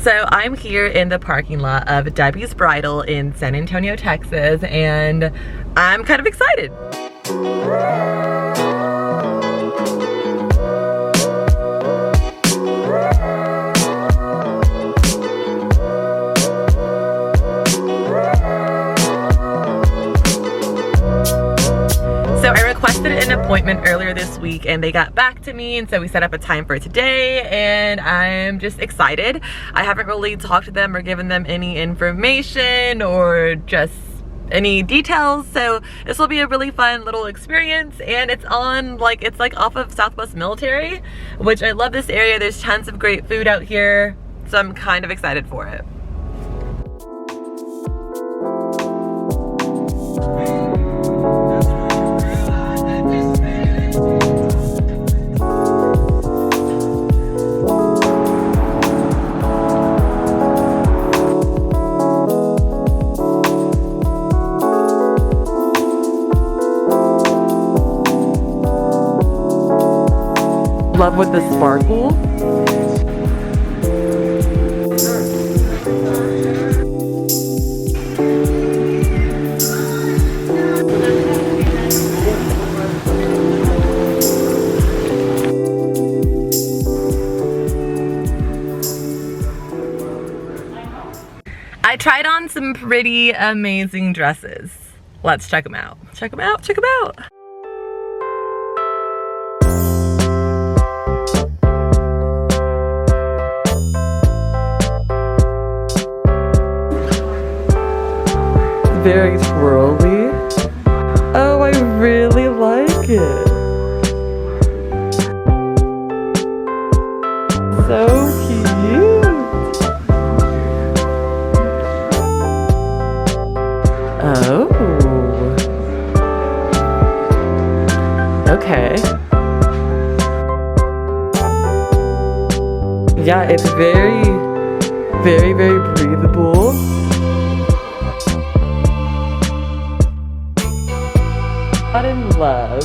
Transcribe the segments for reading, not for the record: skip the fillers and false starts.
So I'm here in the parking lot of Debi's Bridal in San Antonio, Texas, and I'm kind of excited. So I requested an appointment earlier this week and they got back to me, and so we set up a time for today, and I'm just excited. I haven't really talked to them or given them any information or just any details, so this will be a really fun little experience. And it's on it's like off of Southwest Military, which I love this area. There's tons of great food out here, so I'm kind of excited for it. Love with the sparkle. I tried on some pretty amazing dresses. Let's check them out. Check them out, check them out. Very twirly. Oh, I really like it. So cute. Oh. Okay. Yeah, it's very, very breathable. In love.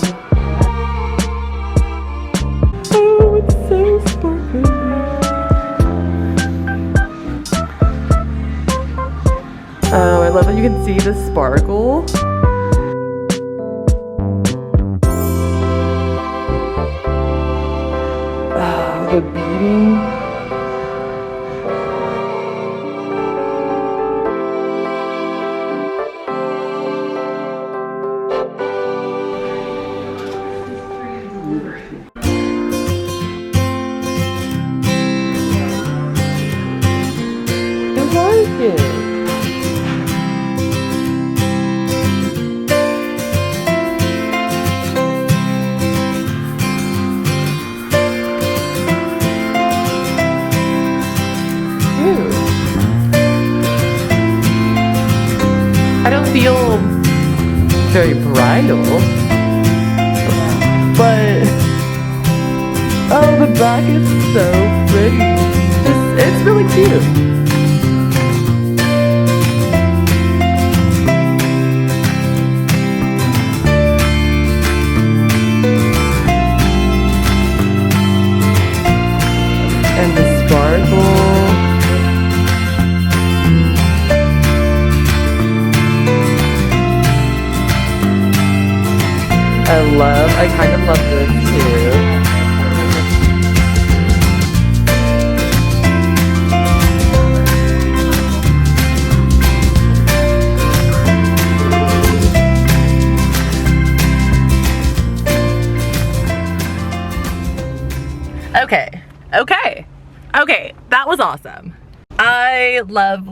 Oh, it's so sparkly. Oh, I love that you can see the sparkle. Oh, the beading. I don't feel very bridal, but oh, the back is so pretty. It's really cute. And the sparkle. I kind of love this too. Okay, that was awesome. I love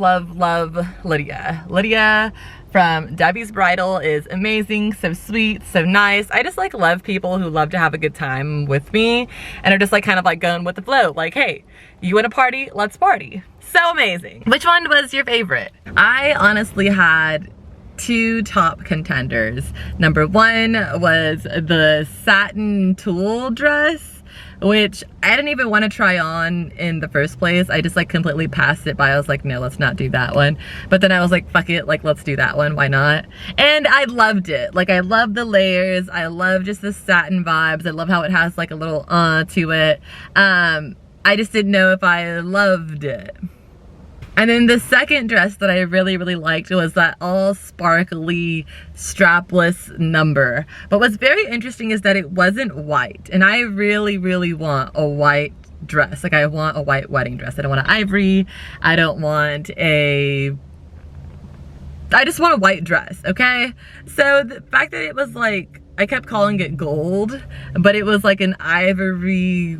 Lydia. Lydia from Debi's Bridal is amazing, so sweet, so nice. I just love people who love to have a good time with me and are just kind of going with the flow. Like, hey, you want to party? Let's party. So amazing. Which one was your favorite? I honestly had two top contenders. Number one was the satin tulle dress, which I didn't even want to try on in the first place. I just completely passed it by. I was like, no, let's not do that one. But then I was like, fuck it, let's do that one, why not? And I loved it. I love the layers, I love just the satin vibes, I love how it has a little to it. I just didn't know if I loved it. And then the second dress that I really, really liked was that all sparkly, strapless number. But what's very interesting is that it wasn't white. And I really, really want a white dress. Like, I want a white wedding dress. I don't want an ivory. I don't want a... I just want a white dress, okay? So the fact that it was like, I kept calling it gold, but it was like an ivory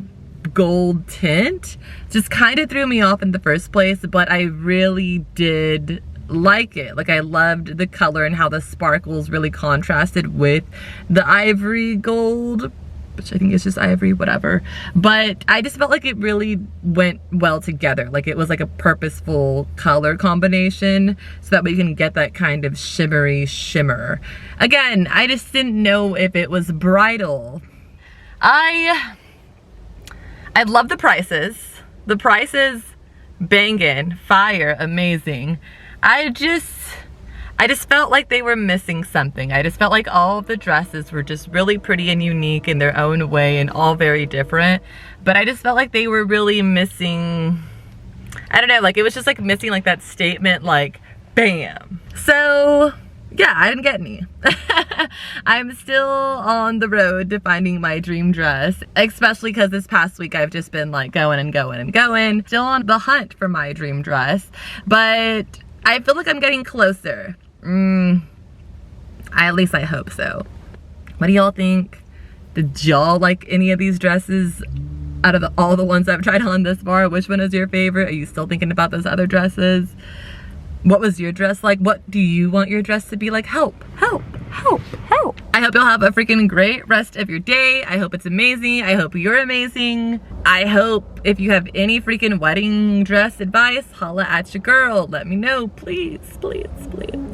gold tint, just kind of threw me off in the first place, but I really did like it. Like, I loved the color and how the sparkles really contrasted with the ivory gold, which I think is just ivory, whatever. But I just felt like it really went well together. Like, it was like a purposeful color combination so that we can get that kind of shimmery shimmer. Again, I just didn't know if it was bridal. I love the prices. The prices, bangin', fire, amazing. I just felt like they were missing something. I just felt like all of the dresses were just really pretty and unique in their own way and all very different. But I just felt like they were really missing, I don't know, like it was just like missing like that statement, like, bam. So yeah, I didn't get any. I'm still on the road to finding my dream dress, especially because this past week I've just been like going and going and going. Still on the hunt for my dream dress, but I feel like I'm getting closer. At least I hope so. What do y'all think? Did y'all like any of these dresses out of all the ones I've tried on this far? Which one is your favorite? Are you still thinking about those other dresses? What was your dress like? What do you want your dress to be like? Help, help, help, help. I hope you'll have a freaking great rest of your day. I hope it's amazing. I hope you're amazing. I hope if you have any freaking wedding dress advice, holla at your girl. Let me know, please, please, please.